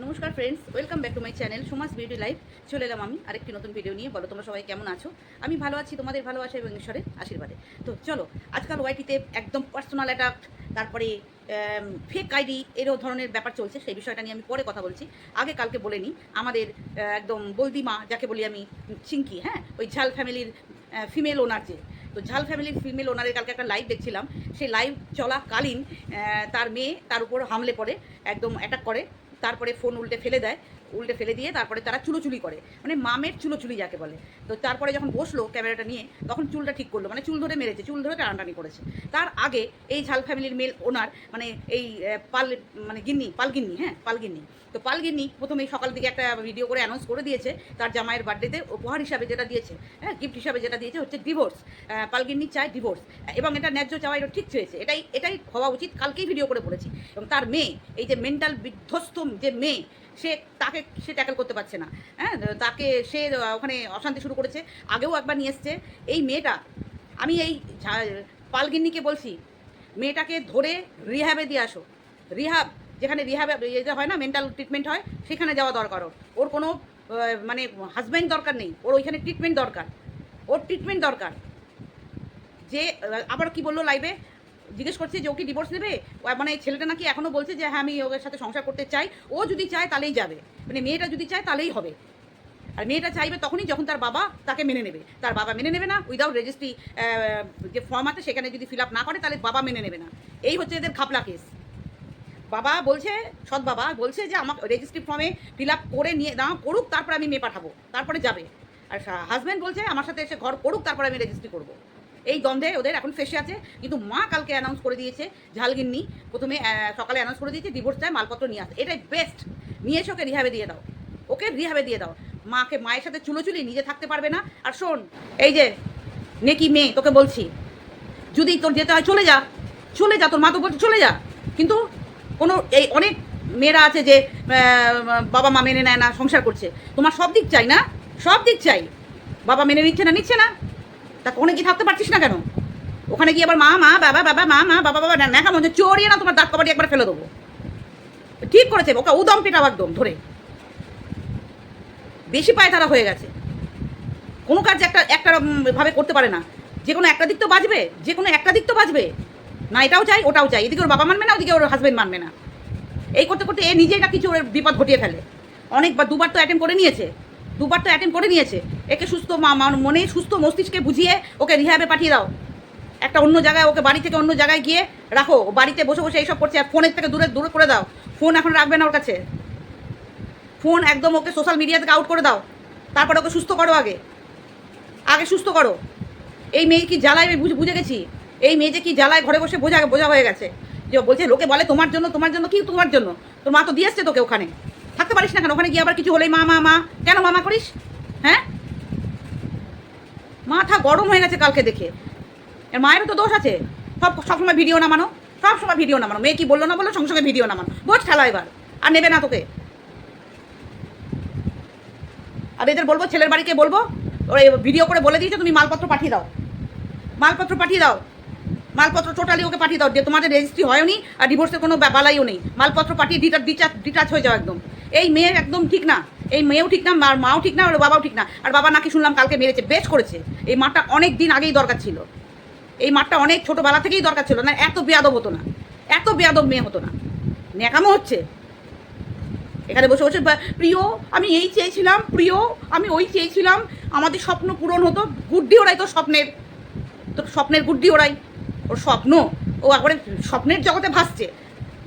নমস্কার friends, welcome back to my channel Suma's beauty life. চলে এলাম আমি আরেকটি নতুন ভিডিও নিয়ে। বলো তোমরা সবাই কেমন আছো? আমি ভালো আছি, তোমাদের ভালোবাসা এবং ঈশ্বরের আশীর্বাদে। তো চলো, আজকাল ওয়াইটিতে একদম পার্সোনাল অ্যাটাক, তারপরে ফেক আইডি এরও ধরনের ব্যাপার চলছে। সেই বিষয়টা নিয়ে আমি পরে কথা বলছি। আগে কালকে বলে নিই, আমাদের একদম বলদিমা যাকে বলি আমি, চিঙ্কি, হ্যাঁ, ওই ঝাল ফ্যামিলির ফিমেল ওনার যে, তো ঝাল ফ্যামিলির ফিমেল ওনারের কালকে একটা লাইভ দেখছিলাম। সেই লাইভ চলাকালীন তার মেয়ে তার উপর হামলে পড়ে, একদম অ্যাটাক করে, তারপরে ফোন উল্টে ফেলে দিয়ে তারপরে তারা চুলোচুলি করে, মানে মামের চুলোচুলি যাকে বলে। তো তারপরে যখন বসলো ক্যামেরাটা নিয়ে, তখন চুলটা ঠিক করলো, মানে চুল ধরে মেরেছে, চুল ধরে টানাটানি করেছে। তার আগে এই ঝাল ফ্যামিলির মেল ওনার, মানে এই পালগিন্নি, হ্যাঁ পালগিন্নি, তো পালগিন্নি প্রথমে সকাল দিকে একটা ভিডিও করে অ্যানাউন্স করে দিয়েছে তার জামাইয়ের বার্থডেতে উপহার হিসাবে যেটা দিয়েছে, হ্যাঁ গিফট হিসাবে যেটা দিয়েছে হচ্ছে ডিভোর্স। পালগিন্নি চায় ডিভোর্স, এবং এটা ন্যায্য চাওয়া, এটা ঠিক চেয়েছে, এটাই হওয়া উচিত। কালকেই ভিডিও করে বলেছি। এবং তার মেয়ে, এই যে মেন্টাল বিধ্বস্ত যে মেয়ে, সে ট্যাকেল করতে পারছে না, হ্যাঁ, তাকে সে ওখানে অশান্তি শুরু করেছে। আগেও একবার নিয়ে এসছে এই মেয়েটা। আমি এই পালগিন্নিকে বলছি, মেয়েটাকে ধরে রিহ্যাবে দিয়ে আসো। রিহ্যাব, যেখানে রিহ্যাবে যেটা হয় না, মেন্টাল ট্রিটমেন্ট হয়, সেখানে যাওয়া দরকার। ওর কোনো মানে হাজব্যান্ড দরকার নেই, ওর ওইখানে ট্রিটমেন্ট দরকার, ওর ট্রিটমেন্ট দরকার। যে আবার কি বললো লাইভে, জিজ্ঞেস করছে যে ও কি ডিভোর্স নেবে, মানে ছেলেটা নাকি এখনও বলছে যে হ্যাঁ আমি ওর সাথে সংসার করতে চাই, ও যদি চায় তাহলেই যাবে, মানে মেয়েটা যদি চায় তাহলেই হবে। আর মেয়েটা চাইবে তখনই যখন তার বাবা তাকে মেনে নেবে। তার বাবা মেনে নেবে না, উইদাউট রেজিস্ট্রি যে ফর্ম আছে সেখানে যদি ফিল আপ না করে তাহলে বাবা মেনে নেবে না। এই হচ্ছে এদের খাপলা কেস। বাবা বলছে, সৎ বাবা বলছে যে আমাকে রেজিস্ট্রি ফর্মে ফিল আপ করে নিয়ে দাও, করুক, তারপর আমি মেয়ে পাঠাবো, তারপরে যাবে। আর হাজব্যান্ড বলছে আমার সাথে এসে ঘর করুক, তারপরে আমি রেজিস্ট্রি করবো। এই দ্বন্দ্বে ওদের এখন ফেসে আছে। কিন্তু মা কালকে অ্যানাউন্স করে দিয়েছে, ঝালগিন্নি প্রথমে সকালে অ্যানাউন্স করে দিয়েছে ডিভোর্স চায়, মালপত্র নিয়ে আসে। এটাই বেস্ট। নিয়ে এসে ওকে রিহ্যাবে দিয়ে দাও, ওকে রিহ্যাবে দিয়ে দাও। মায়ের সাথে চুলোচুলি, নিজে থাকতে পারবে না। আর শোন, এই যে নেকি মেয়ে, তোকে বলছি, যদি তোর যেতে হয় চলে যা, তোর মা তো বলছে চলে যা। কিন্তু কোনো এই অনেক মেয়েরা আছে যে বাবা মা মেনে নেয় না, সংসার করছে। তোমার সব দিক চাই না, সব দিক চাই, বাবা মেনে নিচ্ছে না, তা ওখানে গিয়ে থাকতে পারছিস না কেন? ওখানে গিয়ে আবার মা বাবা বাবা দেখা মনে চড়িয়ে না তোমার দাঁত কবাটি একবার ফেলে দেবো। ঠিক করেছে, ওকে উদম পেটাও একদম ধরে। বেশি পায়ে তারা হয়ে গেছে, কোনো কাজ একটা ভাবে করতে পারে না। যে কোনো একটা দিক তো বাঁচবে, না এটাও চাই ওটাও চাই। এদিকে ওর বাবা মানবে না, ওদিকে ওর হাজব্যান্ড মানবে না। এই করতে করতে এ নিজেই না কিছু ওর বিপদ ঘটিয়ে ফেলে। অনেকবার দুবার তো অ্যাটেম্প করে নিয়েছে। একে সুস্থ মনে, সুস্থ মস্তিষ্কে বুঝিয়ে ওকে রিহ্যাবে পাঠিয়ে দাও। একটা অন্য জায়গায়, ওকে বাড়ি থেকে অন্য জায়গায় গিয়ে রাখো। বাড়িতে বসে বসে এইসব করছে, আর ফোনের থেকে দূরে করে দাও। ফোন এখন রাখবে না ওর কাছে, ফোন একদম ওকে সোশ্যাল মিডিয়া থেকে আউট করে দাও। তারপরে ওকে সুস্থ করো, আগে সুস্থ করো। এই মেয়ে কি জ্বালায় আমি বুঝে গেছি। এই মেয়ে যে কি জ্বালায় ঘরে বসে বোঝা হয়ে গেছে। যে বলছে, লোকে বলে তোমার জন্য কি তোমার জন্য? তোর মা তো দিয়ে আসছে তোকে, ওখানে থাকতে পারিস না কেন? ওখানে গিয়ে আবার কিছু হলেই মা কেন মামা করিস? হ্যাঁ, মাথা গরম হয়ে গেছে কালকে দেখে। এর মায়েরও তো দোষ আছে, সবসময় ভিডিও নামানো, মেয়ে কি বললো না বললো সঙ্গে সঙ্গে ভিডিও নামানো। বোঝ ঠেলা এবার, আর নেবে না তোকে। আর এদের বলবো, ছেলের বাড়িকে বলবো, ওরা ভিডিও করে বলে দিয়েছে তুমি মালপত্র পাঠিয়ে দাও, মালপত্র টোটালি ওকে পাঠিয়ে দাও। যে তোমাদের রেজিস্ট্রি হয়নি আর ডিভোর্সের কোনো বালাইও নেই, মালপত্র পাঠিয়ে ডিটাচ হয়ে যাও একদম। এই মেয়ে একদম ঠিক না, এই মেয়েও ঠিক না, মাও ঠিক না, ওর বাবাও ঠিক না। আর বাবা নাকি শুনলাম কালকে মেরেছে, বেশ করেছে। এই মাটা অনেক দিন আগেই দরকার ছিল, এই মাটা অনেক ছোটোবেলা থেকেই দরকার ছিল, না এত বেয়াদব হতো না, এত বেয়াদব মেয়ে হতো না। ন্যাকামো হচ্ছে এখানে বসে বসে, প্রিয় আমি এই চেয়েছিলাম, প্রিয় আমি ওই চেয়েছিলাম, আমাদের স্বপ্ন পূরণ হতো। গুড্ডি ওরাই তোর স্বপ্নের গুড্ডি ওরাই। ওর স্বপ্ন, ও একবারে স্বপ্নের জগতে ভাসছে।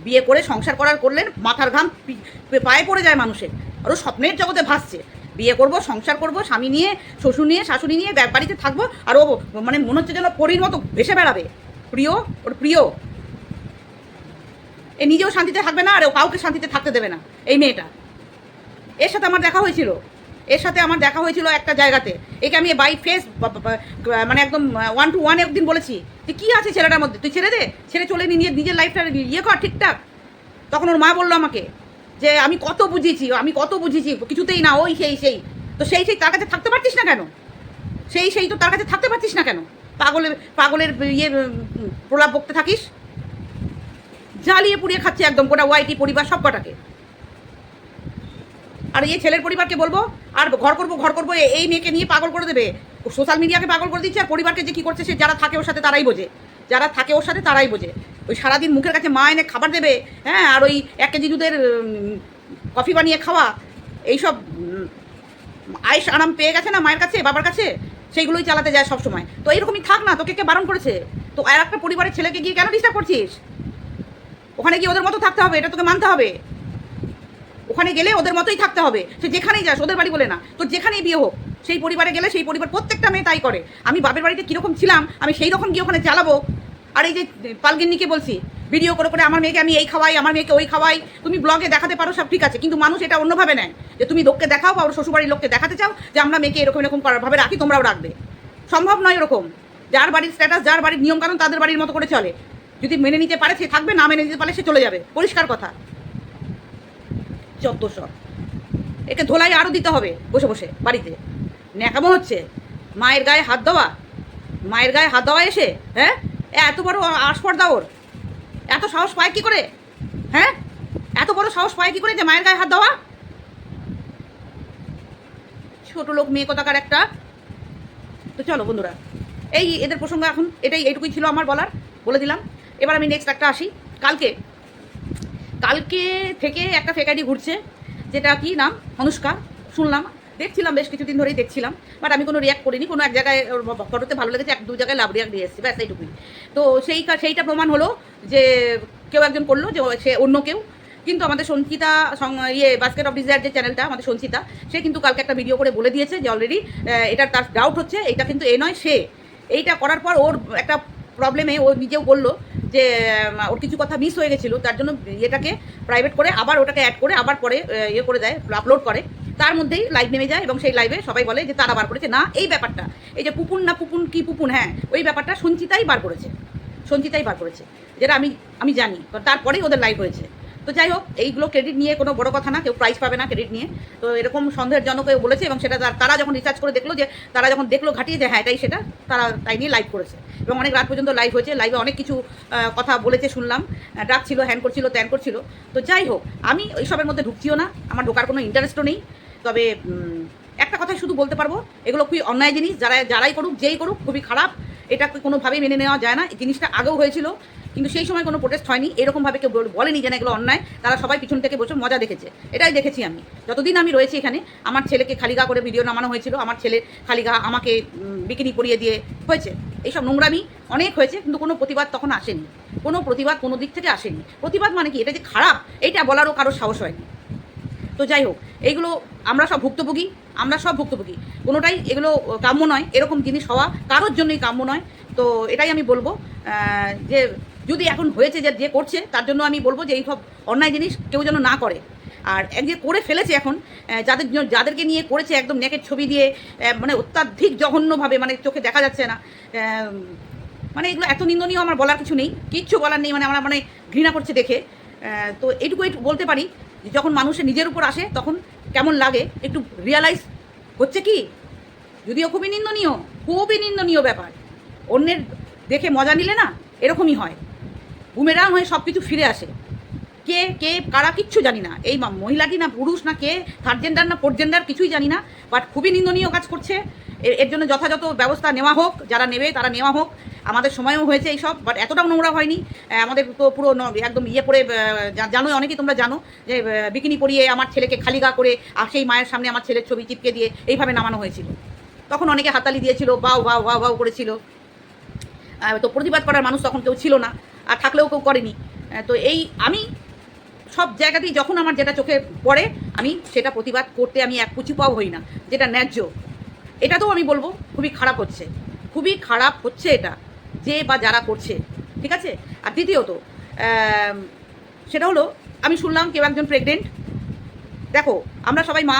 বিয়ে করে সংসার করলেন, মাথার ঘাম পায়ে পড়ে যায় মানুষের। আর ও স্বপ্নের জগতে ভাসছে, বিয়ে করব, সংসার করব, স্বামী নিয়ে, শ্বশুর নিয়ে, শাশুড়ি নিয়ে বাড়িতে থাকবো। আর ও মানে মনে হচ্ছে যেন পরীর মতো ভেসে বেড়াবে। প্রিয় এ নিজেও শান্তিতে থাকবে না, আর ও কাউকে শান্তিতে থাকতে দেবে না। এই মেয়েটা, এর সাথে আমার দেখা হয়েছিল একটা জায়গাতে। একে আমি বাই ফেস, মানে একদম 1 to 1 একদিন বলেছি যে কী আছে ছেলেটার মধ্যে, তুই ছেড়ে দে, ছেড়ে চলে নিজের লাইফটা কর ঠিকঠাক। তখন ওর মা বললো আমাকে যে আমি কত বুঝিয়েছি, কিছুতেই না, ওই সেই। তো সেই তার কাছে থাকতে পারতিস না কেন? সেই তো তার কাছে থাকতে পারতিস না কেন? পাগলের প্রলাপ বকতে থাকিস। জ্বালিয়ে পুড়িয়ে খাচ্ছে একদম গোটা ওয়াইটি পরিবার সব কটাকে। আর এই ছেলের পরিবারকে বলবো আর ঘর করবো এই মেয়েকে নিয়ে পাগল করে দেবে। সোশ্যাল মিডিয়াকে পাগল করে দিচ্ছে, আর পরিবারকে যে কী করছে সে যারা থাকে ওর সাথে তারাই বোঝে, যারা থাকে ওর সাথে তারাই বোঝে। ওই সারাদিন মুখের কাছে মা এনে খাবার দেবে, হ্যাঁ, আর ওই 1 কেজি দুধের কফি বানিয়ে খাওয়া, এইসব আয়েশ আরাম পেয়ে গেছে না মায়ের কাছে বাবার কাছে, সেইগুলোই চালাতে যায় সব সময়। তো এইরকমই থাক না, তোকে কে বারণ করেছে? তো আর একটা পরিবারের ছেলেকে গিয়ে কেন ডিস্টার্ব করছিস? ওখানে গিয়ে ওদের মতো থাকতে হবে, এটা তোকে মানতে হবে। ওখানে গেলে ওদের মতোই থাকতে হবে, সে যেখানেই যাস, ওদের বাড়ি বলে না, তো যেখানেই বিয়ে হোক সেই পরিবারে গেলে সেই পরিবার প্রত্যেকটা মেয়ে তাই করে। আমি বাপের বাড়িতে কীরকম ছিলাম আমি সেই রকম গিয়ে ওখানে চালাবো। আর এই যে পালগিন্নিকে বলছি ভিডিও করে করে আমার মেয়েকে আমি এই খাওয়াই, আমার মেয়েকে ওই খাওয়াই, তুমি ব্লগে দেখাতে পারো সব ঠিক আছে, কিন্তু মানুষ এটা অন্যভাবে নেয় যে তুমি লোককে দেখাও বা ওর শ্বশুরবাড়ির লোককে দেখাতে চাও যে আমরা মেয়েকে এরকম এরকম ভাবে রাখি, তোমরাও রাখবে। সম্ভব নয় এরকম। যার বাড়ির স্ট্যাটাস, যার বাড়ির নিয়মকানুন তাদের বাড়ির মতো করে চলে। যদি মেনে নিতে পারে সে থাকবে, না মেনে নিতে পারলে সে চলে যাবে, পরিষ্কার কথা। যত সব একে ধোলাই আরও দিতে হবে বসে বসে বাড়িতে। ন্যাকামো হচ্ছে, মায়ের গায়ে হাত দেওয়া, মায়ের গায়ে হাত দেওয়া এসে, হ্যাঁ, এত বড় আস্পর্ধা ওর, এত সাহস পায় কী করে? হ্যাঁ, এত বড় সাহস পায় কী করে যে মায়ের গায়ে হাত দেওয়া? ছোট লোক মেয়ে কোথাকার একটা। তো চলো বন্ধুরা, এই এদের প্রসঙ্গ এখন এইটুকুই ছিল আমার বলার, বলে দিলাম। এবার আমি নেক্সট একটা আসি। কালকে থেকে একটা ফেক আইডি ঘুরছে, যেটা কি নাম, অনুষ্কা, শুনলাম, দেখছিলাম, বেশ কিছুদিন ধরেই দেখছিলাম, বাট আমি কোনো রিয়াক্ট করিনি। কোনো এক জায়গায় ফটোতে ভালো লেগেছে, 1-2 জায়গায় লাভ রিয়াক্ট দিয়ে এসেছি, ব্যাস এইটুকুই। তো সেইটা প্রমাণ হলো যে কেউ একজন করলো, যে সে অন্য কেউ। কিন্তু আমাদের সঞ্চিতা বাস্কেট অফ ডিজায়ার যে চ্যানেলটা, আমাদের সঞ্চিতা, সে কিন্তু কালকে একটা ভিডিও করে বলে দিয়েছে যে অলরেডি এটা তার ডাউট হচ্ছে, এটা কিন্তু এ নয় সে। এইটা করার পর ওর একটা প্রবলেমে ও নিজেও বললো যে ওর কিছু কথা মিস হয়ে গেছিলো, তার জন্য এটাকে প্রাইভেট করে আবার ওটাকে অ্যাড করে আবার পরে করে দেয়, আপলোড করে। তার মধ্যেই লাইভ নেমে যায় এবং সেই লাইভে সবাই বলে যে তারা বার করেছে। না, এই ব্যাপারটা, এই যে পুপুন না পুপুন কি পুপুন, হ্যাঁ, ওই ব্যাপারটা সঞ্চিতাই বার করেছে, যেটা আমি জানি, তারপরেই ওদের লাইভ হয়েছে। তো যাই হোক, এইগুলো ক্রেডিট নিয়ে কোনো বড় কথা না, কেউ প্রাইজ পাবে না ক্রেডিট নিয়ে। তো এরকম সন্দেহজনক বলেছে, এবং সেটা তারা যখন রিসার্চ করে দেখলো, যে তারা যখন দেখলো ঘাটিয়ে যে হ্যাঁ এটাই সেটা, তারা তাই নিয়ে লাইভ করেছে এবং অনেক রাত পর্যন্ত লাইভ হয়েছে। লাইভে অনেক কিছু কথা বলেছে শুনলাম, ডাকছিল, হ্যান করছিল, ত্যান করছিল। তো যাই হোক, আমি ওইসবের মধ্যে ঢুকছিও না, আমার ঢোকার কোনো ইন্টারেস্টও নেই। তবে একটা কথাই শুধু বলতে পারবো, এগুলো খুবই অন্যায় জিনিস, যারাই করুক, যেই করুক, খুবই খারাপ। এটা কোনোভাবেই মেনে নেওয়া যায় না। এই জিনিসটা আগেও হয়েছিল, কিন্তু সেই সময় কোনো প্রোটেস্ট হয়নি, এরকমভাবে কেউ বলেনি যে না এগুলো অন্যায়। তারা সবাই পিছন থেকে বসে মজা দেখেছে, এটাই দেখেছি আমি যতদিন আমি রয়েছি এখানে। আমার ছেলেকে খালিগা করে ভিডিও নামানো হয়েছিল, আমার ছেলে খালিগা আমাকে বিকিনি পরিয়ে দিয়ে হয়েছে, এইসব নোংরামি অনেক হয়েছে, কিন্তু কোনো প্রতিবাদ তখন আসেনি, কোনো প্রতিবাদ কোনো দিক থেকে আসেনি। প্রতিবাদ মানে কি, এটা যে খারাপ এইটা বলারও কারোর সাহস হয়নি। তো যাই হোক, এইগুলো আমরা সব ভুক্তভোগী, কোনোটাই এগুলো কাম্য নয়, এরকম জিনিস হওয়া কারোর জন্যই কাম্য নয়। তো এটাই আমি বলবো, যে যদি এখন হয়েছে যে করছে, তার জন্য আমি বলবো যে এই সব অন্যায় জিনিস কেউ যেন না করে। আর যে করে ফেলেছে এখন, যাদেরকে নিয়ে করেছে, একদম নেকের ছবি দিয়ে, মানে অত্যাধিক জঘন্যভাবে, মানে চোখে দেখা যাচ্ছে না, মানে এগুলো এত নিন্দনীয়, আমার বলার কিছু নেই, কিচ্ছু বলার নেই, মানে আমার মানে ঘৃণা করছে দেখে। তো এইটুকুই বলতে পারি, যখন মানুষের নিজের উপর আসে তখন কেমন লাগে একটু রিয়ালাইজ হচ্ছে কি, যদিও খুবই নিন্দনীয় ব্যাপার। অন্যের দেখে মজা নিলে না এরকমই হয়, বুমেরাং হয়ে সব কিছু ফিরে আসে। কে কারা কিচ্ছু জানি না, এই মহিলাটি না পুরুষ না কে থার্ড জেন্ডার না ফোর্থ জেন্ডার কিছুই জানি না, বাট খুবই নিন্দনীয় কাজ করছে। এর জন্য যথাযথ ব্যবস্থা নেওয়া হোক, যারা নেবে তারা নেওয়া হোক। আমাদের সময়ও হয়েছে এইসব, বাট এতটাও নোংরা হয়নি। আমাদের তো পুরো একদম করে জানোই, অনেকেই তোমরা জানো যে বিকিনি পরিয়ে আমার ছেলেকে খালিগা করে আর সেই মায়ের সামনে আমার ছেলের ছবি চিপকে দিয়ে এইভাবে নামানো হয়েছিল। তখন অনেকে হাততালি দিয়েছিল, বাউ করেছিল। তো প্রতিবাদ করার মানুষ তখন কেউ ছিল না, আর থাকলেও কেউ করেনি। তো আমি সব জায়গাতেই যখন আমার যেটা চোখে পড়ে আমি সেটা প্রতিবাদ করতে আমি এক পুচি পাও হই না, যেটা ন্যায্য। এটাতেও আমি বলবো খুবই খারাপ হচ্ছে এটা, যে বা যারা করছে, ঠিক আছে। আর দ্বিতীয়ত সেটা হলো, আমি শুনলাম কেউ একজন প্রেগনেন্ট। দেখো, আমরা সবাই মা।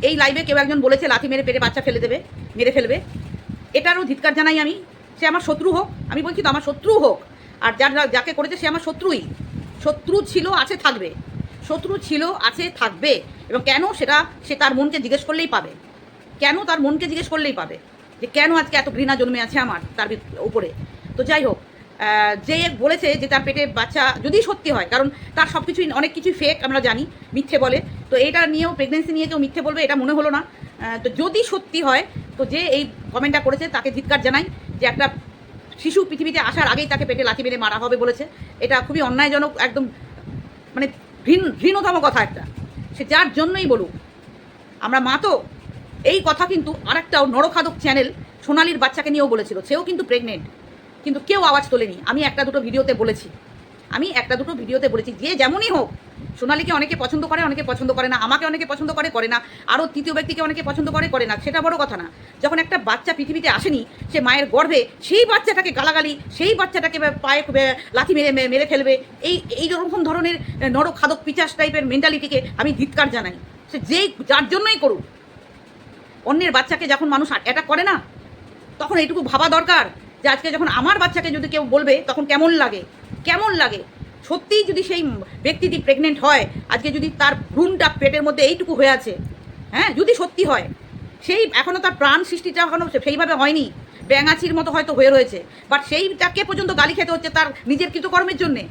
এই লাইভে কেউ একজন বলেছে লাথি মেরে পেটে বাচ্চা মেরে ফেলবে। এটারও ধিক্কার জানাই আমি। সে আমার শত্রু হোক, আমি বলছি তো আমার শত্রু হোক, আর যাকে করেছে সে আমার শত্রু ছিল, আছে, থাকবে। এবং কেন, সেটা সে তার মনকে জিজ্ঞেস করলেই পাবে, যে কেন আজকে এত ঘৃণা জন্মে আছে আমার তার উপরে। তো যাই হোক, যে বলেছে যে তার পেটে বাচ্চা যদি সত্যি হয়, কারণ তার সব কিছুই অনেক কিছুই ফেক আমরা জানি, মিথ্যে বলে, তো এটা নিয়েও প্রেগনেন্সি নিয়ে কেউ মিথ্যে বলবে এটা মনে হলো না। তো যদি সত্যি হয় তো যে এই কমেন্টটা করেছে তাকে ধিক্কার জানাই, যে একটা শিশু পৃথিবীতে আসার আগেই তাকে পেটে লাথি মেরে মারা হবে বলেছে, এটা খুবই অন্যায়জনক, একদম মানে ঘৃণতম কথা একটা, সে যার জন্যই বলুক। আমরা মা তো। এই কথা কিন্তু আরেকটাও নরখাদক চ্যানেল সোনালির বাচ্চাকে নিয়েও বলেছিল, সেও কিন্তু প্রেগনেন্ট, কিন্তু কেউ আওয়াজ তোলেনি। আমি একটা দুটো ভিডিওতে বলেছি যে যেমনই হোক, সোনালিকে অনেকে পছন্দ করে, অনেকে পছন্দ করে না, আমাকে অনেকে পছন্দ করে, করে না, আরও তৃতীয় ব্যক্তিকে অনেকে পছন্দ করে, করে না, সেটা বড় কথা না। যখন একটা বাচ্চা পৃথিবীতে আসেনি, সে মায়ের গর্ভে, সেই বাচ্চাটাকে গালাগালি, সেই বাচ্চাটাকে পায়ে লাথি মেরে ফেলবে, এই রকম ধরনের নরখাদক পিচাস টাইপের মেন্টালিটিকে আমি ধিক্কার জানাই। সে যার জন্যই করুক। অন্যের বাচ্চাকে যখন মানুষ অ্যাটাক করে না, তখন এইটুকু ভাবা দরকার যে আজকে যখন আমার বাচ্চাকে যদি কেউ বলবে তখন কেমন লাগে। সত্যিই যদি সেই ব্যক্তিটি প্রেগনেন্ট হয়, আজকে যদি তার ভ্রূণটা পেটের মধ্যে এইটুকু হয়ে আছে, হ্যাঁ, যদি সত্যি হয়, সেই এখনও তার প্রাণ সৃষ্টিটা এখনও সেইভাবে হয়নি, ব্যাঙাচির মতো হয়তো হয়ে রয়েছে, বাট সেইটাকে পর্যন্ত গালি খেতে হচ্ছে তার নিজের কৃতকর্মের জন্যে।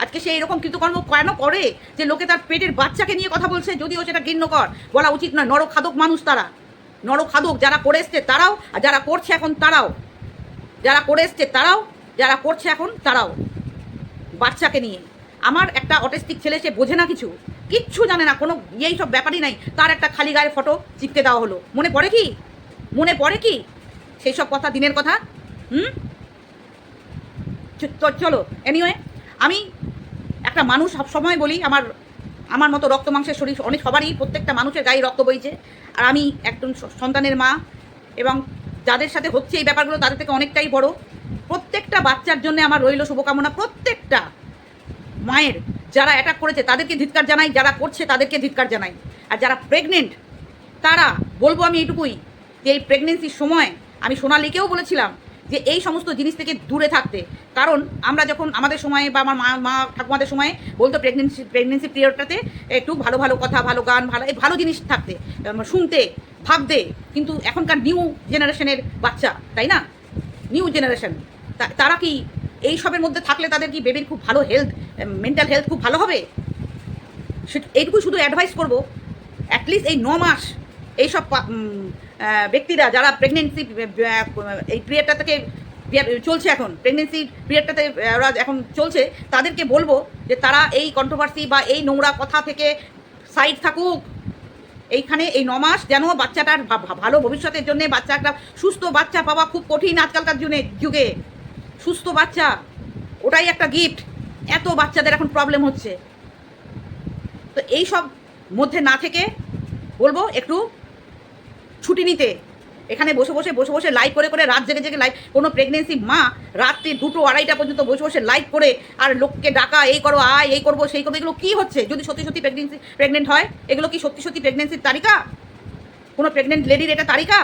আজকে সে এরকম কৃতকর্ম কেন করে যে লোকে তার পেটের বাচ্চাকে নিয়ে কথা বলছে, যদিও সেটা ঘৃণ্যকর, বলা উচিত নয়। নরখাদক মানুষ তারা, নরখাদক যারা করে এসছে তারাও, আর যারা করছে এখন তারাও, যারা করে এসছে তারাও, যারা করছে এখন তারাও। বাচ্চাকে নিয়ে আমার একটা অটিস্টিক ছেলে, সে বোঝে না, কিচ্ছু জানে না, কোনো এই সব ব্যাপারই নাই, তার একটা খালি গায়ের ফটো চিপকে দেওয়া হলো। মনে পড়ে কি সেই সব কথা, দিনের কথা? চলো, এনিওয়ে, আমি একটা মানুষ সবসময় বলি, আমার মতো রক্ত মাংসের শরীর অনেক সবারই, প্রত্যেকটা মানুষের গায়ে রক্ত বইছে, আর আমি একজন সন্তানের মা, এবং যাদের সাথে হচ্ছে এই ব্যাপারগুলো তাদের থেকে অনেকটাই বড়। প্রত্যেকটা বাচ্চার জন্য আমার রইল শুভকামনা, প্রত্যেকটা মায়ের। যারা অ্যাটাক করেছে তাদেরকে ধিক্কার জানাই, যারা করছে তাদেরকে ধিক্কার জানাই, আর যারা প্রেগনেন্ট তারা বলবো আমি এইটুকুই, যে এই প্রেগনেন্সির সময় আমি সোনালিকেও বলেছিলাম যে এই সমস্ত জিনিস থেকে দূরে থাকতে। কারণ আমরা যখন আমাদের সময়ে বা আমার মা ঠাকুমাদের সময়ে বলতো প্রেগনেন্সি পিরিয়ডটাতে একটু ভালো কথা, ভালো গান, ভালো জিনিস থাকতে, শুনতে, ভাবতে। কিন্তু এখনকার নিউ জেনারেশনের বাচ্চা, তাই না, নিউ জেনারেশন, তারা কি এই সবের মধ্যে থাকলে তাদের কি বেবির খুব ভালো হেলথ, মেন্টাল হেলথ খুব ভালো হবে? এইটুকু শুধু অ্যাডভাইস করবো, অ্যাটলিস্ট এই 9 মাস এইসব ব্যক্তিরা যারা প্রেগনেন্সি এই পিরিয়ডটা থেকে চলছে, এখন প্রেগনেন্সি পিরিয়ডটাতে ওরা এখন চলছে, তাদেরকে বলবো যে তারা এই কন্ট্রোভার্সি বা এই নোংরা কথা থেকে সাইড থাকুক। এইখানে এই 9 মাস যেন বাচ্চাটার ভালো ভবিষ্যতের জন্য, বাচ্চা একটা সুস্থ বাচ্চা পাওয়া খুব কঠিন আজকালকার যুগে। সুস্থ বাচ্চা ওটাই একটা গিফট, এত বাচ্চাদের এখন প্রবলেম হচ্ছে। তো এই সব মধ্যে না থেকে বলবো একটু ছুটি নিতে, এখানে বসে বসে লাইভ করে রাত জেগে লাইভ, কোনো প্রেগনেন্সি মা রাত্রি 2টো 2:30টা পর্যন্ত বসে লাইভ করে আর লোককে ডাকা, এই করো, এই করবো, সেই করবো, এগুলো কী হচ্ছে? যদি সত্যি প্রেগনেন্ট হয়, এগুলো কি সত্যি প্রেগনেন্সির তালিকা? কোনো প্রেগনেন্ট লেডির এটা তালিকা?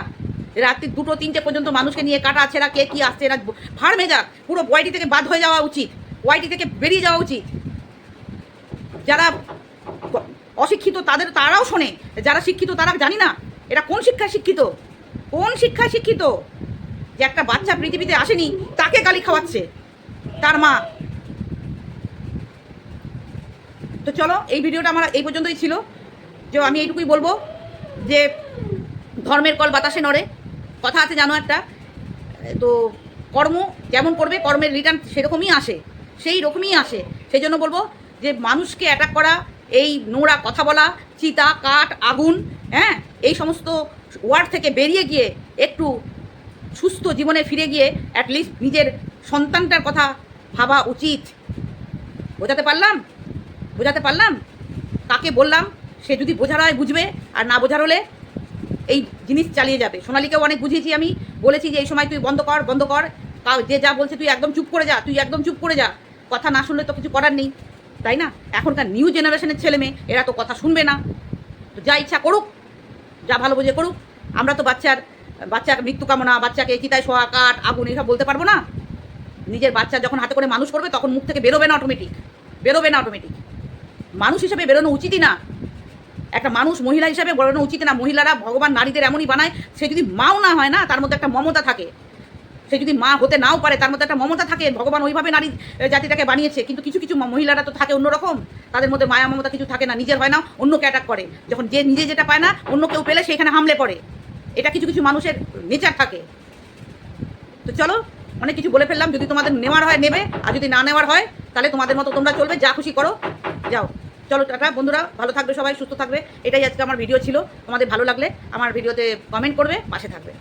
রাত্রি 2টো 3টে পর্যন্ত মানুষকে নিয়ে কাটা ছেঁড়া, কে কী আসছে, এরা ভাড় মেজাক, পুরো ওয়াইটি থেকে বাদ হয়ে যাওয়া উচিত, ওয়াইটি থেকে বেরিয়ে যাওয়া উচিত। যারা অশিক্ষিত তারাও শোনে, যারা শিক্ষিত তারা জানি না এটা কোন শিক্ষায় শিক্ষিত, যে একটা বাচ্চা পৃথিবীতে আসেনি তাকে গালি খাওয়াচ্ছে তার মা। তো চলো, এই ভিডিওটা আমার এই পর্যন্তই ছিল, যে আমি এইটুকুই বলবো যে ধর্মের কল বাতাসে নড়ে, কথা আছে জানো একটা, তো কর্ম যেমন করবে কর্মের রিটার্ন সেই রকমই আসে। সেই জন্য বলবো যে মানুষকে অ্যাটাক করা, এই নোংরা কথা বলা, চিতা, কাঠ, আগুন, হ্যাঁ, এই সমস্ত ওয়ার্ড থেকে বেরিয়ে গিয়ে একটু সুস্থ জীবনে ফিরে গিয়ে অ্যাটলিস্ট নিজের সন্তানটার কথা ভাবা উচিত। বোঝাতে পারলাম? কাকে বললাম সে যদি বোঝার হয় বুঝবে, আর না বোঝার হলে এই জিনিস চালিয়ে যাবে। সোনালিকেও অনেক বুঝিয়েছি, আমি বলেছি যে এই সময় তুই বন্ধ কর, যে যা বলছে তুই একদম চুপ করে যা, কথা না শুনলে তো কিছু করার নেই, তাই না? এখনকার নিউ জেনারেশনের ছেলে মেয়ে এরা তো কথা শুনবে না, তো যা ইচ্ছা করুক, যা ভালো বুঝে করুক। আমরা তো বাচ্চার মৃত্যু কামনা, বাচ্চাকে চিতায় শোয়া, কাঠ, আগুন এসব বলতে পারবো না। নিজের বাচ্চা যখন হাতে করে মানুষ করবে তখন মুখ থেকে বেরোবে না অটোমেটিক, মানুষ হিসেবে বেরোনো উচিতই না, একটা মানুষ মহিলা হিসাবে বেরোনো উচিত না। মহিলারা ভগবান নারীদের এমনই বানায়, সে যদি মাও না হয় না, তার মধ্যে একটা মমতা থাকে, সে যদি মা হতে নাও পারে, তার মধ্যে একটা মমতা থাকে। ভগবান ওইভাবে নারী জাতিটাকে বানিয়েছে। কিন্তু কিছু কিছু মহিলারা তো থাকে অন্যরকম, তাদের মধ্যে মায়া মমতা কিছু থাকে না, নিজের হয় না অন্যকে অ্যাটাক করে। যখন যে নিজে যেটা পায় না অন্য কেউ পেলে সেখানে হামলে পড়ে। এটা কিছু কিছু মানুষের নেচার থাকে। তো চলো, অনেক কিছু বলে ফেললাম। যদি তোমাদের নেওয়ার হয় নেবে, আর যদি না নেওয়ার হয় তাহলে তোমাদের মতো তোমরা চলবে, যা খুশি করো, যাও। চলো টাটা বন্ধুরা, ভালো থাকবে সবাই, সুস্থ থাকবে। এটাই আজকে আমার ভিডিও ছিল। তোমাদের ভালো লাগলে আমার ভিডিওতে কমেন্ট করবে, পাশে থাকবে।